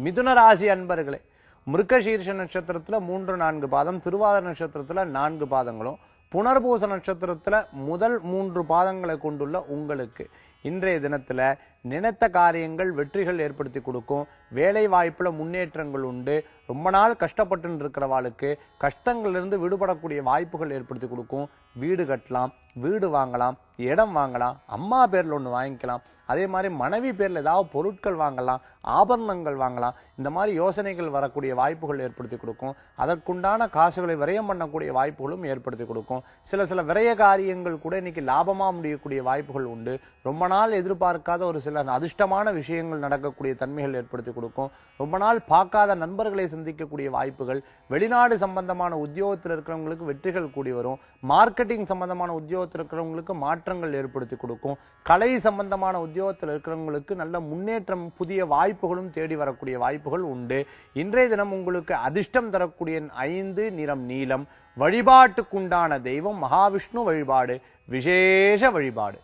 மிதுன ராசி அன்பர்களே, மிருகசீர்ஷ நட்சத்திரத்துல 3-4 பாதம், திருவாதிரை நட்சத்திரத்துல 4 பாதங்களும், புனர்பூச நட்சத்திரத்துல முதல் 3 பாதங்களை கொண்டுள்ள உங்களுக்கு இன்றைய தினத்துல நினைத்த காரியங்கள் வெற்றிகள் ஏற்படுத்தி கொடுக்கும். வேலை வாய்ப்புல முன்னேற்றங்கள் உண்டு. ரொம்ப நாள் கஷ்டப்பட்டு இருக்கிறவாளுக்கு கஷ்டங்களிலிருந்து விடுபடக்கூடிய வாய்ப்புகள் ஏற்படுத்தி கொடுக்கும். வீடு கட்டலாம், வீடு வாங்கலாம், இடம் வாங்கலாம், அம்மா பேர்ல ஒண்ணு வாங்கிக்கலாம், அதே மாதிரி மனைவி பேர்ல ஏதாவது பொருட்கள் வாங்கலாம், ஆபரணங்கள் வாங்கலாம். இந்த மாதிரி யோசனைகள் வரக்கூடிய வாய்ப்புகள் ஏற்படுத்தி கொடுக்கும். அதற்குண்டான காசுகளை விரயம் பண்ணக்கூடிய வாய்ப்புகளும் ஏற்படுத்தி கொடுக்கும். சில விரய காரியங்கள் கூட இன்னைக்கு லாபமா முடியக்கூடிய வாய்ப்புகள் உண்டு. ரொம்ப நாள் எதிர்பார்க்காத ஒரு சில அதிர்ஷ்டமான விஷயங்கள் நடக்கக்கூடிய தன்மைகள் ஏற்படுத்தி கொடுக்கும். ரொம்ப நாள் பார்க்காத நண்பர்களை சந்திக்கக்கூடிய வாய்ப்புகள், வெளிநாடு சம்பந்தமான உத்தியோகத்தில் இருக்கிறவங்களுக்கு வெற்றிகள் கூடி வரும். மார்க்கெட்டிங் சம்பந்தமான உத்தியோகத்தில் இருக்கிறவங்களுக்கு மாற்றங்கள் ஏற்படுத்தி கொடுக்கும். கலை சம்பந்தமான உத்தியோகத்தில் இருக்கிறவங்களுக்கு நல்ல முன்னேற்றம், புதிய வாய்ப்புகளும் தேடி வரக்கூடிய வாய்ப்புகள் உண்டு. இன்றைய தினம் உங்களுக்கு அதிர்ஷ்டம் தரக்கூடிய 5, நிறம் நீலம். வழிபாட்டுக்குண்டான தெய்வம் மகாவிஷ்ணு வழிபாடு விசேஷ வழிபாடு.